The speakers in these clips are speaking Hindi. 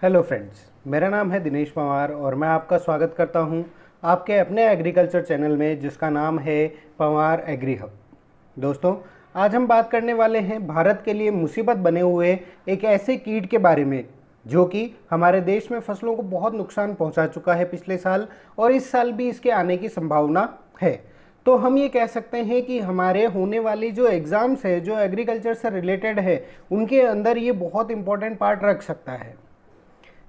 हेलो फ्रेंड्स, मेरा नाम है दिनेश पवार और मैं आपका स्वागत करता हूं आपके अपने एग्रीकल्चर चैनल में जिसका नाम है पवार एग्री हब। दोस्तों, आज हम बात करने वाले हैं भारत के लिए मुसीबत बने हुए एक ऐसे कीट के बारे में जो कि हमारे देश में फसलों को बहुत नुकसान पहुंचा चुका है पिछले साल और इस साल भी इसके आने की संभावना है। तो हम ये कह सकते हैं कि हमारे होने वाली जो एग्ज़ाम्स है जो एग्रीकल्चर से रिलेटेड है उनके अंदर ये बहुत इंपॉर्टेंट पार्ट रख सकता है।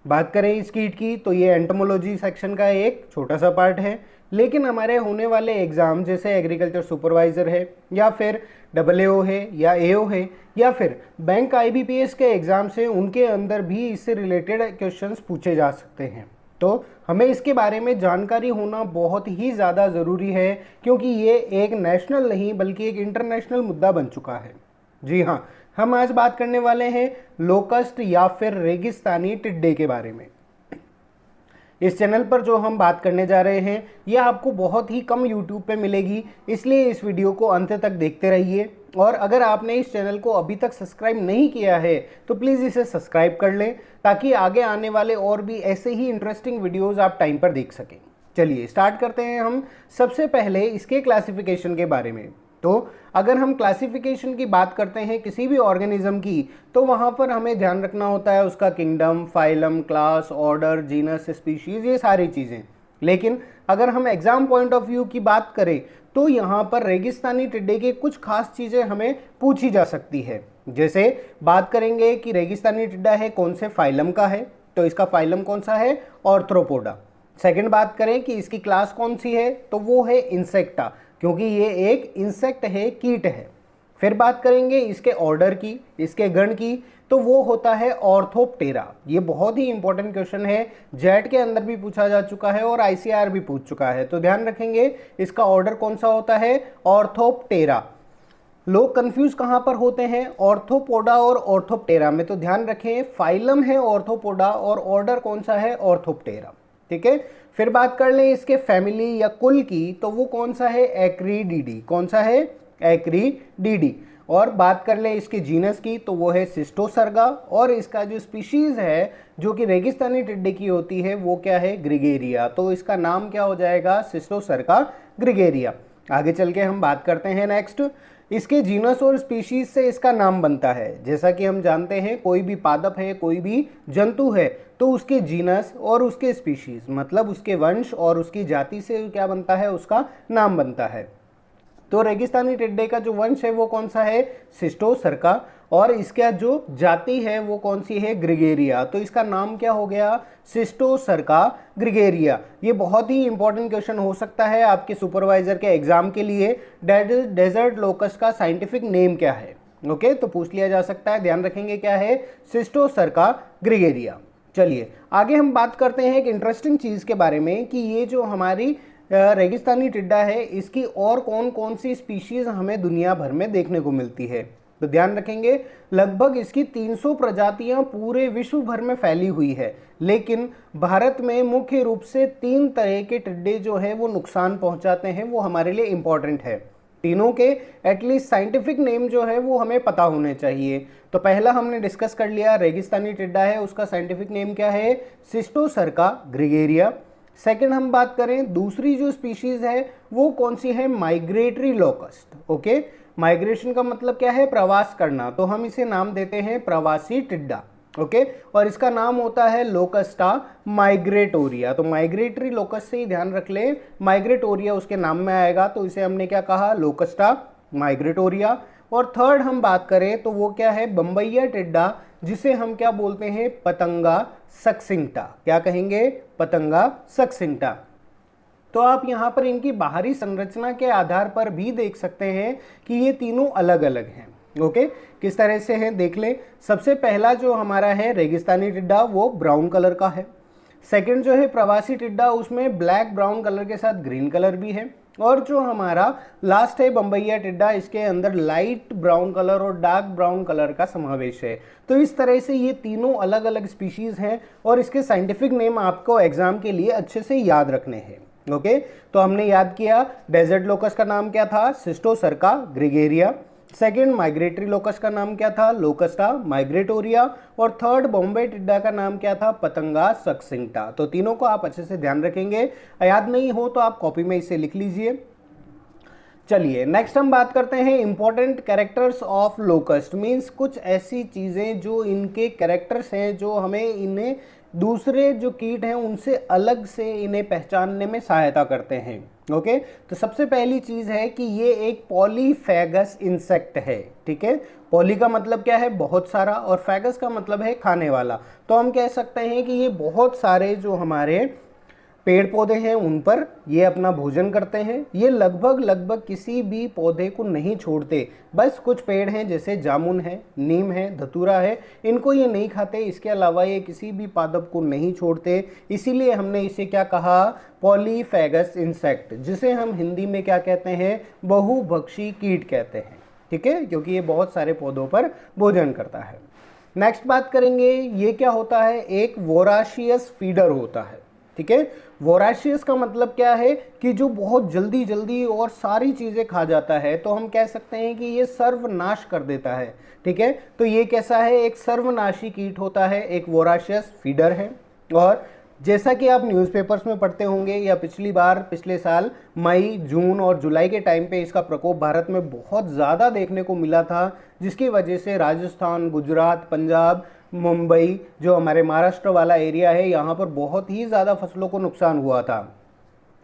बात करें इस कीट की तो ये एंटोमोलॉजी सेक्शन का एक छोटा सा पार्ट है, लेकिन हमारे होने वाले एग्ज़ाम जैसे एग्रीकल्चर सुपरवाइज़र है या फिर AAO है या AO है या फिर बैंक IBPS के एग्ज़ाम से उनके अंदर भी इससे रिलेटेड क्वेश्चंस पूछे जा सकते हैं। तो हमें इसके बारे में जानकारी होना बहुत ही ज़्यादा ज़रूरी है क्योंकि ये एक नेशनल नहीं बल्कि एक इंटरनेशनल मुद्दा बन चुका है। जी हाँ, हम आज बात करने वाले हैं लोकस्ट या फिर रेगिस्तानी टिड्डे के बारे में। इस चैनल पर जो हम बात करने जा रहे हैं यह आपको बहुत ही कम YouTube पे मिलेगी, इसलिए इस वीडियो को अंत तक देखते रहिए। और अगर आपने इस चैनल को अभी तक सब्सक्राइब नहीं किया है तो प्लीज़ इसे सब्सक्राइब कर लें ताकि आगे आने वाले और भी ऐसे ही इंटरेस्टिंग वीडियोज़ आप टाइम पर देख सकें। चलिए स्टार्ट करते हैं हम सबसे पहले इसके क्लासिफिकेशन के बारे में। तो अगर हम क्लासिफिकेशन की बात करते हैं किसी भी ऑर्गेनिज्म की तो वहाँ पर हमें ध्यान रखना होता है उसका kingdom, phylum, class, order, genus, species, ये सारी चीज़ें। लेकिन अगर हम एग्ज़ाम पॉइंट ऑफ व्यू की बात करें तो यहाँ पर रेगिस्तानी टिड्डे की कुछ खास चीज़ें हमें पूछी जा सकती है। जैसे बात करेंगे कि रेगिस्तानी टिड्डा है कौन से फाइलम का है, तो इसका फाइलम कौन सा है, ऑर्थ्रोपोडा। सेकंड बात करें कि इसकी क्लास कौन सी है तो वो है इंसेक्टा, क्योंकि ये एक इंसेक्ट है, कीट है। फिर बात करेंगे इसके ऑर्डर की, इसके गण की, तो वो होता है ऑर्थोप्टेरा। ये बहुत ही इंपॉर्टेंट क्वेश्चन है, जेट के अंदर भी पूछा जा चुका है और ICAR भी पूछ चुका है, तो ध्यान रखेंगे इसका ऑर्डर कौन सा होता है, ऑर्थोप्टेरा। लोग कंफ्यूज कहाँ पर होते हैं, ऑर्थोपोडा और ऑर्थोप्टेरा में, तो ध्यान रखें फाइलम है ऑर्थोपोडा और ऑर्डर कौन सा है, ऑर्थोप्टेरा। ठीक है। फिर बात कर लें इसके फैमिली या कुल की, तो वो कौन सा है, एक्रीडीडी। कौन सा है, एक्रीडीडी। और बात कर लें इसके जीनस की तो वो है सिस्टोसर्गा। और इसका जो स्पीशीज़ है जो कि रेगिस्तानी टिड्डे की होती है वो क्या है, ग्रिगेरिया। तो इसका नाम क्या हो जाएगा, सिस्टोसर्गा ग्रिगेरिया। आगे चल के हम बात करते हैं नेक्स्ट, इसके जीनस और स्पीशीज से इसका नाम बनता है। जैसा कि हम जानते हैं कोई भी पादप है, कोई भी जंतु है, तो उसके जीनस और उसके स्पीशीज मतलब उसके वंश और उसकी जाति से क्या बनता है, उसका नाम बनता है। तो रेगिस्तानी टिड्डे का जो वंश है वो कौन सा है, सिस्टोसर्का। और इसका जो जाति है वो कौन सी है, ग्रिगेरिया। तो इसका नाम क्या हो गया, सिस्टोसर्का ग्रिगेरिया। ये बहुत ही इंपॉर्टेंट क्वेश्चन हो सकता है आपके सुपरवाइजर के एग्जाम के लिए, डेजर्ट लोकस्ट का साइंटिफिक नेम क्या है। ओके, तो पूछ लिया जा सकता है, ध्यान रखेंगे क्या है, सिस्टोसर्का ग्रिगेरिया। चलिए आगे हम बात करते हैं एक इंटरेस्टिंग चीज़ के बारे में कि ये जो हमारी रेगिस्तानी टिड्डा है इसकी और कौन कौन सी स्पीशीज़ हमें दुनिया भर में देखने को मिलती है। तो ध्यान रखेंगे लगभग इसकी 300 प्रजातियां पूरे विश्व भर में फैली हुई है, लेकिन भारत में मुख्य रूप से 3 तरह के टिड्डे जो है वो नुकसान पहुंचाते हैं, वो हमारे लिए इंपॉर्टेंट है। तीनों के एटलीस्ट साइंटिफिक नेम जो है वो हमें पता होने चाहिए। तो पहला हमने डिस्कस कर लिया, रेगिस्तानी टिड्डा है, उसका साइंटिफिक नेम क्या है, सिस्टोसर्का ग्रिगेरिया। सेकंड हम बात करें दूसरी जो स्पीशीज है वो कौन सी है, माइग्रेटरी लोकस्ट। ओके, माइग्रेशन का मतलब क्या है, प्रवास करना, तो हम इसे नाम देते हैं प्रवासी टिड्डा। ओके, और इसका नाम होता है लोकस्टा माइग्रेटोरिया। तो माइग्रेटरी लोकस्ट से ही ध्यान रख ले, माइग्रेटोरिया उसके नाम में आएगा, तो इसे हमने क्या कहा, लोकस्टा माइग्रेटोरिया। और थर्ड हम बात करें तो वो क्या है, बम्बैया टिड्डा, जिसे हम क्या बोलते हैं, पतंगा सक्सिंक्टा। क्या कहेंगे, पतंगा सक्सिंक्टा। तो आप यहाँ पर इनकी बाहरी संरचना के आधार पर भी देख सकते हैं कि ये तीनों अलग अलग हैं। ओके, किस तरह से हैं देख लें। सबसे पहला जो हमारा है रेगिस्तानी टिड्डा वो ब्राउन कलर का है। सेकंड जो है प्रवासी टिड्डा, उसमें ब्लैक ब्राउन कलर के साथ ग्रीन कलर भी है। और जो हमारा लास्ट है बम्बैया टिड्डा, इसके अंदर लाइट ब्राउन कलर और डार्क ब्राउन कलर का समावेश है। तो इस तरह से ये तीनों अलग अलग स्पीशीज़ हैं और इसके साइंटिफिक नेम आपको एग्जाम के लिए अच्छे से याद रखने हैं। ओके, तो हमने याद किया डेजर्ट लोकस का नाम क्या था, सिस्टोसर्का ग्रिगेरिया। सेकंड माइग्रेटरी लोकस्ट का नाम क्या था? लोकस्टा माइग्रेटोरिया। और थर्ड बॉम्बे टिड्डा का नाम क्या था? पतंगा सक्सिंक्टा। तो तीनों को आप अच्छे से ध्यान रखेंगे, याद नहीं हो तो आप कॉपी में इसे लिख लीजिए। चलिए नेक्स्ट हम बात करते हैं important characters of locust. Means कुछ ऐसी चीज़ें जो इनके कैरेक्टर्स हैं जो हमें इन्हें दूसरे जो कीट हैं उनसे अलग से इन्हें पहचानने में सहायता करते हैं। ओके, तो सबसे पहली चीज़ है कि ये एक पॉलीफेगस इंसेक्ट है। ठीक है, पॉली का मतलब क्या है? बहुत सारा, और फैगस का मतलब है खाने वाला। तो हम कह सकते हैं कि ये बहुत सारे जो हमारे पेड़ पौधे हैं उन पर ये अपना भोजन करते हैं। ये लगभग किसी भी पौधे को नहीं छोड़ते। बस कुछ पेड़ हैं जैसे जामुन है, नीम है, धतूरा है, इनको ये नहीं खाते। इसके अलावा ये किसी भी पादप को नहीं छोड़ते। इसीलिए हमने इसे क्या कहा? पॉलीफेगस इंसेक्ट, जिसे हम हिंदी में क्या कहते हैं? बहुभक्षी कीट कहते हैं। ठीक है, क्योंकि ये बहुत सारे पौधों पर भोजन करता है। नेक्स्ट बात करेंगे, ये क्या होता है? एक वोराशियस फीडर होता है। ठीक है, वोराशियस का मतलब क्या है? कि जो बहुत जल्दी जल्दी और सारी चीज़ें खा जाता है। तो हम कह सकते हैं कि ये सर्वनाश कर देता है। ठीक है, तो ये कैसा है? एक सर्वनाशी कीट होता है, एक वोराशियस फीडर है। और जैसा कि आप न्यूज़पेपर्स में पढ़ते होंगे या पिछले साल मई, जून और जुलाई के टाइम पे इसका प्रकोप भारत में बहुत ज़्यादा देखने को मिला था, जिसकी वजह से राजस्थान, गुजरात, पंजाब, मुंबई, जो हमारे महाराष्ट्र वाला एरिया है, यहाँ पर बहुत ही ज़्यादा फसलों को नुकसान हुआ था।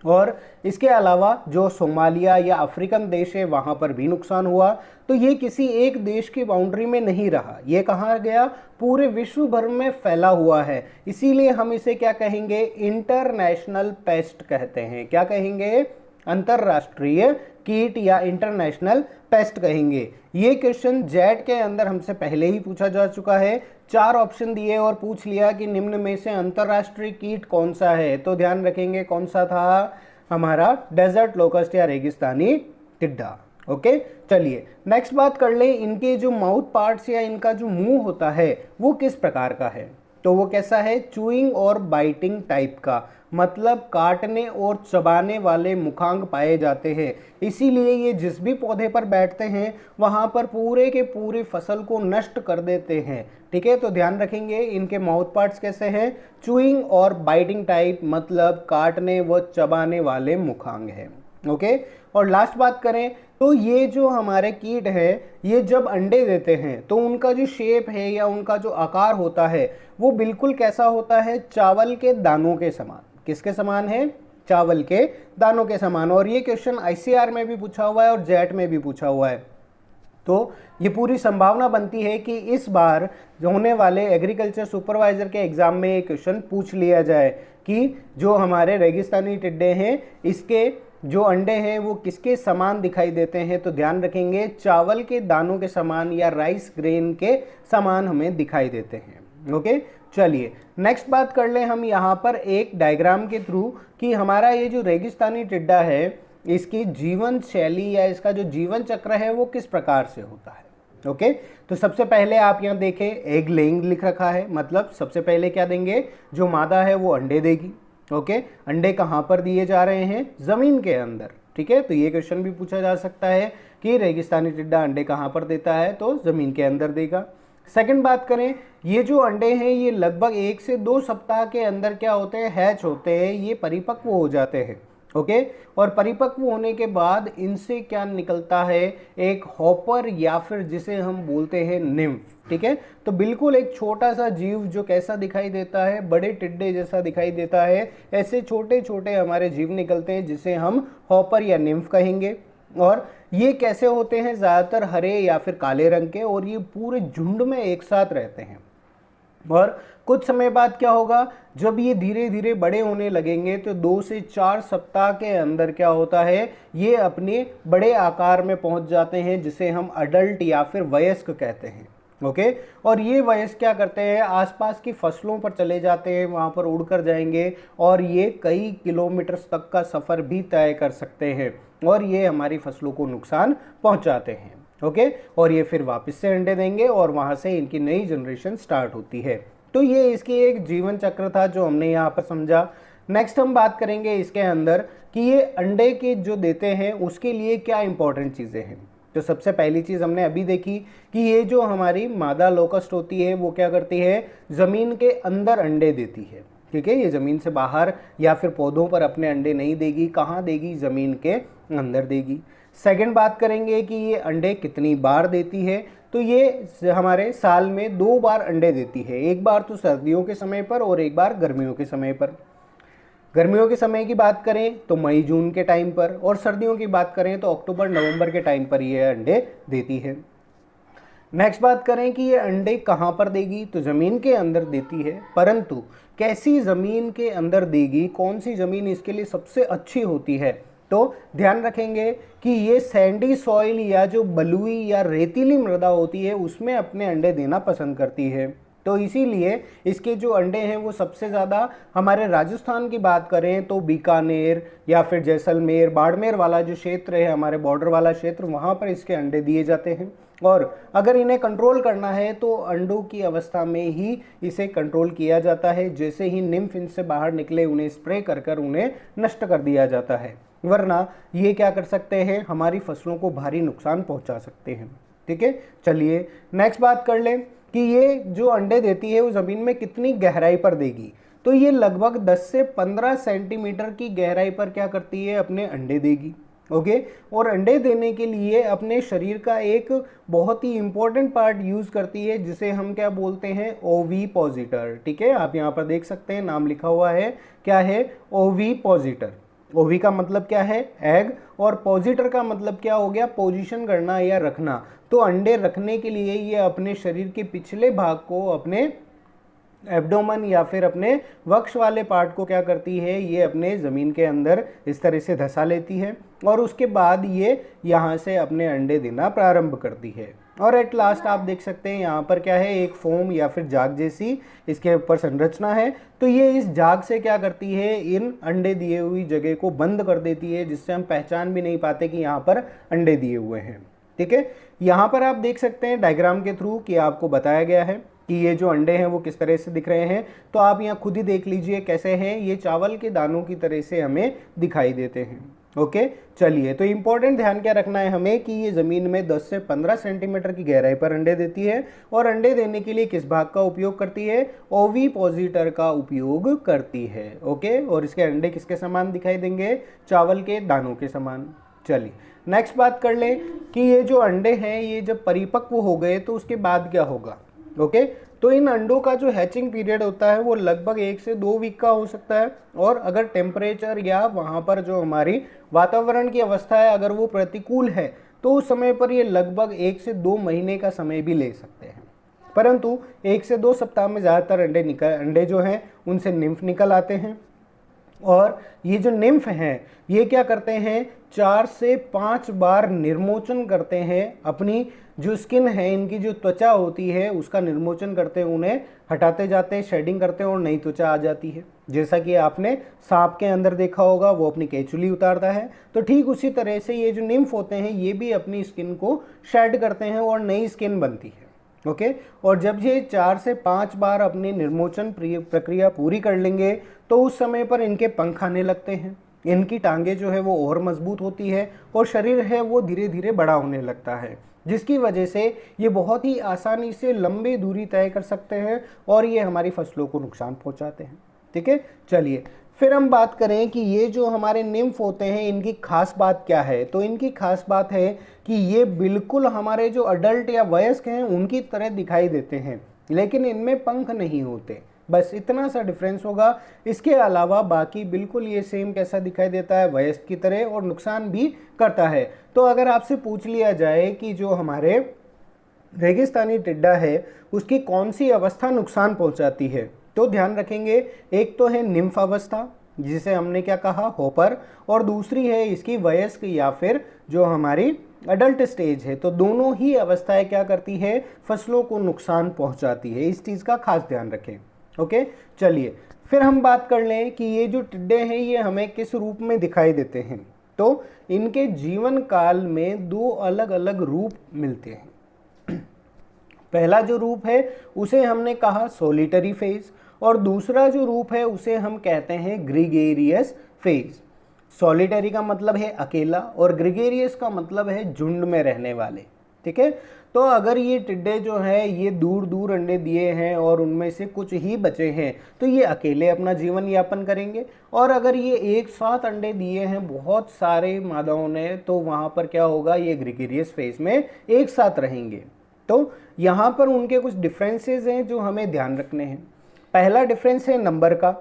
और इसके अलावा जो सोमालिया या अफ्रीकन देश है वहाँ पर भी नुकसान हुआ। तो ये किसी एक देश की बाउंड्री में नहीं रहा, ये कहाँ गया? पूरे विश्व भर में फैला हुआ है। इसीलिए हम इसे क्या कहेंगे? इंटरनेशनल पेस्ट कहते हैं। क्या कहेंगे? अंतरराष्ट्रीय कीट या इंटरनेशनल पेस्ट कहेंगे। ये क्वेश्चन जेट के अंदर हमसे पहले ही पूछा जा चुका है। 4 ऑप्शन दिए और पूछ लिया कि निम्न में से अंतरराष्ट्रीय कीट कौन सा है। तो ध्यान रखेंगे कौन सा था? हमारा डेजर्ट लोकस्ट या रेगिस्तानी टिड्डा। ओके, चलिए नेक्स्ट बात कर लें, इनके जो माउथ पार्ट्स या इनका जो मुंह होता है वो किस प्रकार का है? तो वो कैसा है? चूइंग और बाइटिंग टाइप का, मतलब काटने और चबाने वाले मुखांग पाए जाते हैं। इसीलिए ये जिस भी पौधे पर बैठते हैं वहाँ पर पूरे के पूरे फसल को नष्ट कर देते हैं। ठीक है, तो ध्यान रखेंगे इनके माउथ पार्ट्स कैसे हैं? चूइंग और बाइटिंग टाइप, मतलब काटने व चबाने वाले मुखांग हैं। ओके, और लास्ट बात करें तो ये जो हमारे कीट है ये जब अंडे देते हैं तो उनका जो शेप है या उनका जो आकार होता है वो बिल्कुल कैसा होता है? चावल के दानों के समान। किसके समान है? चावल के दानों के समान। और ये क्वेश्चन आईसीआर में भी पूछा हुआ है और जेट में भी पूछा हुआ है। तो ये पूरी संभावना बनती है कि इस बार जो होने वाले एग्रीकल्चर सुपरवाइजर के एग्जाम में ये क्वेश्चन पूछ लिया जाए कि जो हमारे रेगिस्तानी टिड्डे हैं इसके जो अंडे हैं वो किसके समान दिखाई देते हैं। तो ध्यान रखेंगे चावल के दानों के समान या राइस ग्रेन के समान हमें दिखाई देते हैं। ओके, चलिए नेक्स्ट बात कर लें हम यहाँ पर एक डायग्राम के थ्रू कि हमारा ये जो रेगिस्तानी टिड्डा है इसकी जीवन शैली या इसका जो जीवन चक्र है वो किस प्रकार से होता है। ओके, तो सबसे पहले आप यहाँ देखें एग लेइंग लिख रखा है, मतलब सबसे पहले क्या देंगे? जो मादा है वो अंडे देगी। ओके, अंडे कहाँ पर दिए जा रहे हैं? ज़मीन के अंदर। ठीक है, तो ये क्वेश्चन भी पूछा जा सकता है कि रेगिस्तानी टिड्डा अंडे कहाँ पर देता है? तो ज़मीन के अंदर देगा। सेकंड बात करें, ये जो अंडे हैं ये लगभग 1 से 2 सप्ताह के अंदर क्या होते हैं? हैच होते हैं, ये परिपक्व हो जाते हैं। ओके, और परिपक्व होने के बाद इनसे क्या निकलता है? एक हॉपर या फिर जिसे हम बोलते हैं निम्फ। ठीक है, तो बिल्कुल एक छोटा सा जीव जो कैसा दिखाई देता है? बड़े टिड्डे जैसा दिखाई देता है। ऐसे छोटे छोटे हमारे जीव निकलते हैं जिसे हम हॉपर या निम्फ कहेंगे। और ये कैसे होते हैं? ज़्यादातर हरे या फिर काले रंग के, और ये पूरे झुंड में एक साथ रहते हैं। और कुछ समय बाद क्या होगा? जब ये धीरे धीरे बड़े होने लगेंगे तो 2 से 4 सप्ताह के अंदर क्या होता है? ये अपने बड़े आकार में पहुंच जाते हैं जिसे हम अडल्ट या फिर वयस्क कहते हैं। ओके, और ये वयस्क क्या करते हैं? आसपास की फसलों पर चले जाते हैं, वहाँ पर उड़कर जाएंगे और ये कई किलोमीटर तक का सफ़र भी तय कर सकते हैं और ये हमारी फसलों को नुकसान पहुँचाते हैं। ओके, और ये फिर वापस से अंडे देंगे और वहाँ से इनकी नई जनरेशन स्टार्ट होती है। तो ये इसकी एक जीवन चक्र था जो हमने यहाँ पर समझा। नेक्स्ट हम बात करेंगे इसके अंदर कि ये अंडे के जो देते हैं उसके लिए क्या इंपॉर्टेंट चीज़ें हैं। तो सबसे पहली चीज़ हमने अभी देखी कि ये जो हमारी मादा लोकस्ट होती है वो क्या करती है, ज़मीन के अंदर अंडे देती है। ठीक है, ये ज़मीन से बाहर या फिर पौधों पर अपने अंडे नहीं देगी, कहाँ देगी, ज़मीन के अंदर देगी। सेकंड बात करेंगे कि ये अंडे कितनी बार देती है, तो ये हमारे साल में 2 बार अंडे देती है, एक बार तो सर्दियों के समय पर और एक बार गर्मियों के समय पर। गर्मियों के समय की बात करें तो मई जून के टाइम पर, और सर्दियों की बात करें तो अक्टूबर नवंबर के टाइम पर ये अंडे देती है। नेक्स्ट बात करें कि ये अंडे कहाँ पर देगी, तो ज़मीन के अंदर देती है, परंतु कैसी ज़मीन के अंदर देगी, कौन सी ज़मीन इसके लिए सबसे अच्छी होती है, तो ध्यान रखेंगे कि ये सैंडी सॉइल या जो बलुई या रेतीली मृदा होती है उसमें अपने अंडे देना पसंद करती है। तो इसीलिए इसके जो अंडे हैं वो सबसे ज़्यादा, हमारे राजस्थान की बात करें तो बीकानेर या फिर जैसलमेर, बाड़मेर वाला जो क्षेत्र है, हमारे बॉर्डर वाला क्षेत्र, वहाँ पर इसके अंडे दिए जाते हैं। और अगर इन्हें कंट्रोल करना है तो अंडों की अवस्था में ही इसे कंट्रोल किया जाता है। जैसे ही निम्फ इनसे बाहर निकले उन्हें स्प्रे कर कर उन्हें नष्ट कर दिया जाता है, वरना ये क्या कर सकते हैं, हमारी फसलों को भारी नुकसान पहुंचा सकते हैं। ठीक है, चलिए नेक्स्ट बात कर लें कि ये जो अंडे देती है वो ज़मीन में कितनी गहराई पर देगी, तो ये लगभग 10 से 15 सेंटीमीटर की गहराई पर क्या करती है, अपने अंडे देगी। ओके, और अंडे देने के लिए अपने शरीर का एक बहुत ही इंपॉर्टेंट पार्ट यूज़ करती है जिसे हम क्या बोलते हैं, ओविपोजिटर। ठीक है, आप यहाँ पर देख सकते हैं नाम लिखा हुआ है, क्या है, ओविपोजिटर। ओवी का मतलब क्या है, एग, और पोजिटर का मतलब क्या हो गया, पोजीशन करना या रखना। तो अंडे रखने के लिए ये अपने शरीर के पिछले भाग को, अपने एब्डोमन या फिर अपने वक्ष वाले पार्ट को क्या करती है, ये अपने ज़मीन के अंदर इस तरह से धंसा लेती है, और उसके बाद ये यहाँ से अपने अंडे देना प्रारंभ करती है। और एट लास्ट आप देख सकते हैं यहाँ पर क्या है, एक फोम या फिर जाग जैसी इसके ऊपर संरचना है। तो ये इस जाग से क्या करती है, इन अंडे दिए हुई जगह को बंद कर देती है, जिससे हम पहचान भी नहीं पाते कि यहाँ पर अंडे दिए हुए हैं। ठीक है, यहाँ पर आप देख सकते हैं डायग्राम के थ्रू कि आपको बताया गया है कि ये जो अंडे हैं वो किस तरह से दिख रहे हैं। तो आप यहाँ खुद ही देख लीजिए कैसे हैं, ये चावल के दानों की तरह से हमें दिखाई देते हैं। ओके, चलिए, तो इम्पोर्टेंट ध्यान क्या रखना है हमें कि ये ज़मीन में 10 से 15 सेंटीमीटर की गहराई पर अंडे देती है, और अंडे देने के लिए किस भाग का उपयोग करती है, ओविपोजिटर का उपयोग करती है। ओके, और इसके अंडे किसके समान दिखाई देंगे, चावल के दानों के समान। चलिए नेक्स्ट बात कर ले कि ये जो अंडे हैं ये जब परिपक्व हो गए तो उसके बाद क्या होगा। ओके, तो इन अंडों का जो हैचिंग पीरियड होता है वो लगभग 1 से 2 वीक का हो सकता है, और अगर टेम्परेचर या वहाँ पर जो हमारी वातावरण की अवस्था है अगर वो प्रतिकूल है तो उस समय पर ये लगभग 1 से 2 महीने का समय भी ले सकते हैं। परंतु 1 से 2 सप्ताह में ज़्यादातर अंडे जो हैं उनसे निम्फ निकल आते हैं, और ये जो निम्फ हैं ये क्या करते हैं, 4 से 5 बार निर्मोचन करते हैं, अपनी जो स्किन है, इनकी जो त्वचा होती है उसका निर्मोचन करते हैं, उन्हें हटाते जाते हैं, शेडिंग करते हैं और नई त्वचा आ जाती है। जैसा कि आपने सांप के अंदर देखा होगा, वो अपनी केचुली उतारता है, तो ठीक उसी तरह से ये जो निम्फ होते हैं ये भी अपनी स्किन को शेड करते हैं और नई स्किन बनती है। ओके, और जब ये 4 से 5 बार अपनी निर्मोचन प्रक्रिया पूरी कर लेंगे तो उस समय पर इनके पंख आने लगते हैं, इनकी टांगे जो है वो और मजबूत होती है, और शरीर है वो धीरे धीरे बड़ा होने लगता है, जिसकी वजह से ये बहुत ही आसानी से लंबी दूरी तय कर सकते हैं और ये हमारी फसलों को नुकसान पहुंचाते हैं। ठीक है, चलिए फिर हम बात करें कि ये जो हमारे निम्फ होते हैं इनकी खास बात क्या है। तो इनकी खास बात है कि ये बिल्कुल हमारे जो अडल्ट या वयस्क हैं उनकी तरह दिखाई देते हैं, लेकिन इनमें पंख नहीं होते, बस इतना सा डिफरेंस होगा। इसके अलावा बाकी बिल्कुल ये सेम कैसा दिखाई देता है, वयस्क की तरह, और नुकसान भी करता है। तो अगर आपसे पूछ लिया जाए कि जो हमारे रेगिस्तानी टिड्डा है उसकी कौन सी अवस्था नुकसान पहुंचाती है, तो ध्यान रखेंगे एक तो है निम्फ अवस्था जिसे हमने क्या कहा, होपर, और दूसरी है इसकी वयस्क या फिर जो हमारी अडल्ट स्टेज है। तो दोनों ही अवस्थाएं क्या करती है, फसलों को नुकसान पहुंचाती है, इस चीज़ का खास ध्यान रखें। ओके, चलिए फिर हम बात कर लें कि ये जो टिड्डे हैं ये हमें किस रूप में दिखाई देते हैं। तो इनके जीवन काल में 2 अलग अलग रूप मिलते हैं। पहला जो रूप है उसे हमने कहा सोलिटरी फेज, और दूसरा जो रूप है उसे हम कहते हैं ग्रीगेरियस फेज। सॉलिटरी का मतलब है अकेला और ग्रेगेरियस का मतलब है झुंड में रहने वाले। ठीक है, तो अगर ये टिड्डे जो है ये दूर दूर अंडे दिए हैं और उनमें से कुछ ही बचे हैं तो ये अकेले अपना जीवन यापन करेंगे, और अगर ये एक साथ अंडे दिए हैं बहुत सारे मादाओं ने तो वहाँ पर क्या होगा, ये ग्रेगेरियस फेज में एक साथ रहेंगे। तो यहाँ पर उनके कुछ डिफरेंसेस हैं जो हमें ध्यान रखने हैं। पहला डिफरेंस है नंबर का,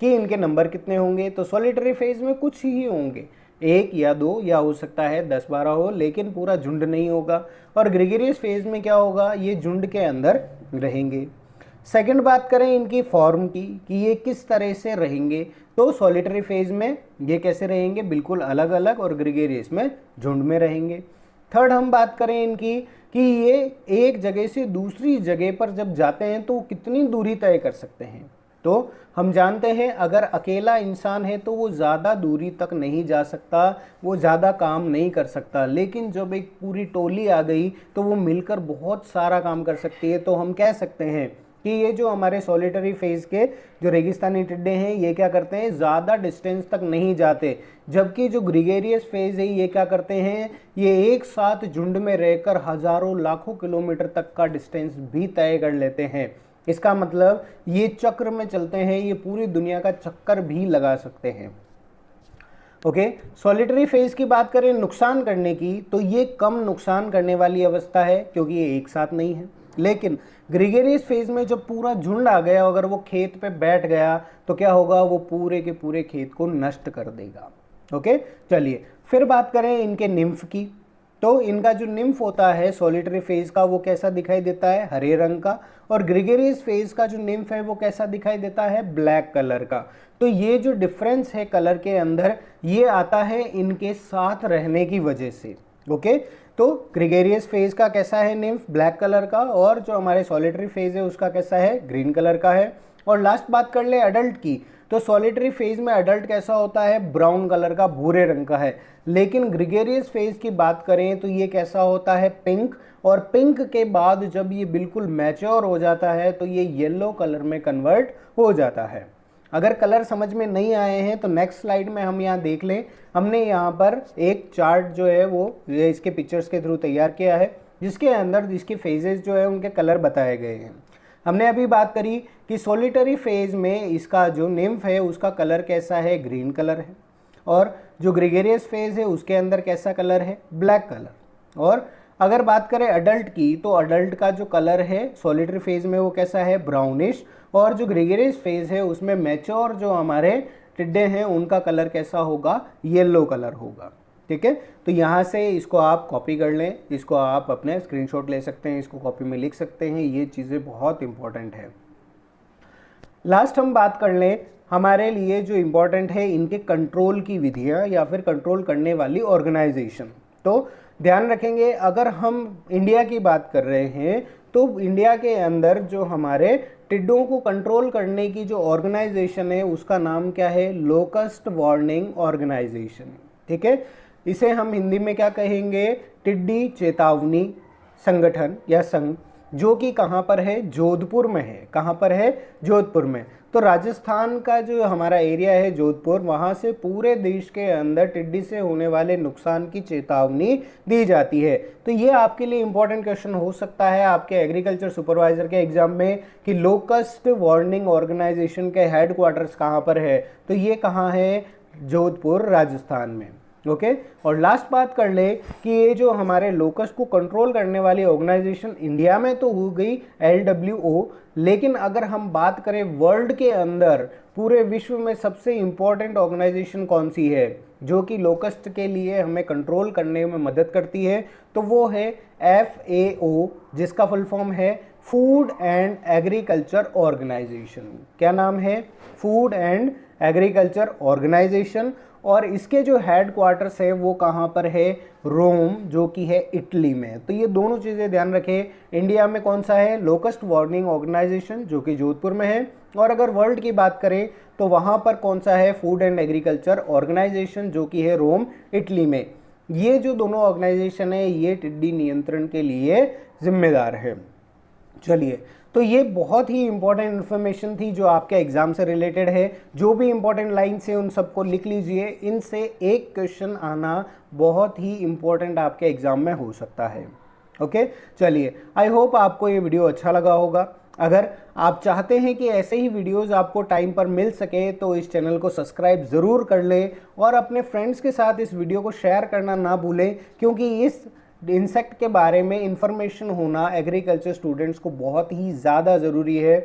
कि इनके नंबर कितने होंगे। तो सॉलिटरी फेज में कुछ ही होंगे, 1 या 2 या हो सकता है 10-12 हो, लेकिन पूरा झुंड नहीं होगा। और ग्रेगेरियस फेज में क्या होगा, ये झुंड के अंदर रहेंगे। सेकंड बात करें इनकी फॉर्म की कि ये किस तरह से रहेंगे, तो सॉलिटरी फेज में ये कैसे रहेंगे, बिल्कुल अलग अलग, और ग्रेगेरियस में झुंड में रहेंगे। थर्ड हम बात करें इनकी कि ये एक जगह से दूसरी जगह पर जब जाते हैं तो कितनी दूरी तय कर सकते हैं। तो हम जानते हैं अगर अकेला इंसान है तो वो ज़्यादा दूरी तक नहीं जा सकता, वो ज़्यादा काम नहीं कर सकता, लेकिन जब एक पूरी टोली आ गई तो वो मिलकर बहुत सारा काम कर सकती है। तो हम कह सकते हैं कि ये जो हमारे सॉलिटरी फेज के जो रेगिस्तानी टिड्डे हैं ये क्या करते हैं, ज़्यादा डिस्टेंस तक नहीं जाते, जबकि जो ग्रेगेरियस फेज है ये क्या करते हैं, ये एक साथ झुंड में रहकर हज़ारों लाखों किलोमीटर तक का डिस्टेंस भी तय कर लेते हैं। इसका मतलब ये चक्र में चलते हैं, ये पूरी दुनिया का चक्कर भी लगा सकते हैं। ओके, सॉलिटरी फेज की बात करें नुकसान करने की, तो ये कम नुकसान करने वाली अवस्था है क्योंकि ये एक साथ नहीं है। लेकिन ग्रेगेरियस फेज में जब पूरा झुंड आ गया, अगर वो खेत पे बैठ गया तो क्या होगा, वो पूरे के पूरे खेत को नष्ट कर देगा। ओके, चलिए फिर बात करें इनके निम्फ की। तो इनका जो निम्फ होता है सॉलिटरी फेज का वो कैसा दिखाई देता है, हरे रंग का, और ग्रेगेरियस फेज का जो निम्फ है वो कैसा दिखाई देता है, ब्लैक कलर का। तो ये जो डिफरेंस है कलर के अंदर ये आता है इनके साथ रहने की वजह से। ओके, तो ग्रेगेरियस फेज का कैसा है निम्फ, ब्लैक कलर का, और जो हमारे सॉलिटरी फेज है उसका कैसा है, ग्रीन कलर का है। और लास्ट बात कर ले अडल्ट की, तो सॉलिटरी फेज में अडल्ट कैसा होता है, ब्राउन कलर का, भूरे रंग का है। लेकिन ग्रेगेरियस फेज की बात करें तो ये कैसा होता है, पिंक, और पिंक के बाद जब ये बिल्कुल मैच्योर हो जाता है तो ये येलो कलर में कन्वर्ट हो जाता है। अगर कलर समझ में नहीं आए हैं तो नेक्स्ट स्लाइड में हम यहाँ देख लें, हमने यहाँ पर एक चार्ट जो है वो ये इसके पिक्चर्स के थ्रू तैयार किया है, जिसके अंदर इसके फेजेस जो है उनके कलर बताए गए हैं। हमने अभी बात करी कि सॉलिटरी फेज में इसका जो निम्फ है उसका कलर कैसा है, ग्रीन कलर है, और जो ग्रेगेरियस फेज है उसके अंदर कैसा कलर है, ब्लैक कलर। और अगर बात करें अडल्ट की, तो अडल्ट का जो कलर है सॉलिटरी फेज में वो कैसा है, ब्राउनिश, और जो ग्रेगेरियस फेज है उसमें मैच्योर जो हमारे टिड्डे हैं उनका कलर कैसा होगा, येलो कलर होगा। ठीक है, तो यहाँ से इसको आप कॉपी कर लें, इसको आप अपने स्क्रीनशॉट ले सकते हैं, इसको कॉपी में लिख सकते हैं, ये चीज़ें बहुत इंपॉर्टेंट है। लास्ट हम बात कर लें हमारे लिए जो इम्पोर्टेंट है इनके कंट्रोल की विधियाँ या फिर कंट्रोल करने वाली ऑर्गेनाइजेशन। तो ध्यान रखेंगे अगर हम इंडिया की बात कर रहे हैं तो इंडिया के अंदर जो हमारे टिड्डों को कंट्रोल करने की जो ऑर्गेनाइजेशन है उसका नाम क्या है, लोकस्ट वार्निंग ऑर्गेनाइजेशन। ठीक है, इसे हम हिंदी में क्या कहेंगे, टिड्डी चेतावनी संगठन या संघ, जो कि कहाँ पर है, जोधपुर में है। कहाँ पर है, जोधपुर में। तो राजस्थान का जो हमारा एरिया है जोधपुर, वहाँ से पूरे देश के अंदर टिड्डी से होने वाले नुकसान की चेतावनी दी जाती है। तो ये आपके लिए इंपॉर्टेंट क्वेश्चन हो सकता है आपके एग्रीकल्चर सुपरवाइजर के एग्जाम में कि लोकस्ट वार्निंग ऑर्गेनाइजेशन के हेडक्वार्टर्स कहाँ पर है, तो ये कहाँ है, जोधपुर राजस्थान में। ओके, और लास्ट बात कर ले कि ये जो हमारे लोकस्ट को कंट्रोल करने वाली ऑर्गेनाइजेशन इंडिया में तो हो गई LWO, लेकिन अगर हम बात करें वर्ल्ड के अंदर पूरे विश्व में सबसे इम्पोर्टेंट ऑर्गेनाइजेशन कौन सी है जो कि लोकस्ट के लिए हमें कंट्रोल करने में मदद करती है, तो वो है FAO, जिसका फुल फॉर्म है फूड एंड एग्रीकल्चर ऑर्गेनाइजेशन। क्या नाम है, फूड एंड एग्रीकल्चर ऑर्गेनाइजेशन। और इसके जो हेड क्वार्टर्स है वो कहाँ पर है, रोम, जो कि है इटली में। तो ये दोनों चीज़ें ध्यान रखें, इंडिया में कौन सा है, लोकस्ट वार्निंग ऑर्गेनाइजेशन जो कि जोधपुर में है, और अगर वर्ल्ड की बात करें तो वहाँ पर कौन सा है, फूड एंड एग्रीकल्चर ऑर्गेनाइजेशन जो कि है रोम, इटली में। ये जो दोनों ऑर्गेनाइजेशन है ये टिड्डी नियंत्रण के लिए जिम्मेदार है। चलिए तो ये बहुत ही इंपॉर्टेंट इन्फॉर्मेशन थी जो आपके एग्ज़ाम से रिलेटेड है। जो भी इंपॉर्टेंट लाइन्स हैं उन सबको लिख लीजिए, इनसे एक क्वेश्चन आना बहुत ही इंपॉर्टेंट आपके एग्ज़ाम में हो सकता है। ओके, चलिए, आई होप आपको ये वीडियो अच्छा लगा होगा। अगर आप चाहते हैं कि ऐसे ही वीडियोस आपको टाइम पर मिल सके तो इस चैनल को सब्सक्राइब ज़रूर कर लें और अपने फ्रेंड्स के साथ इस वीडियो को शेयर करना ना भूलें, क्योंकि इस इंसेक्ट के बारे में इंफॉर्मेशन होना एग्रीकल्चर स्टूडेंट्स को बहुत ही ज़्यादा ज़रूरी है।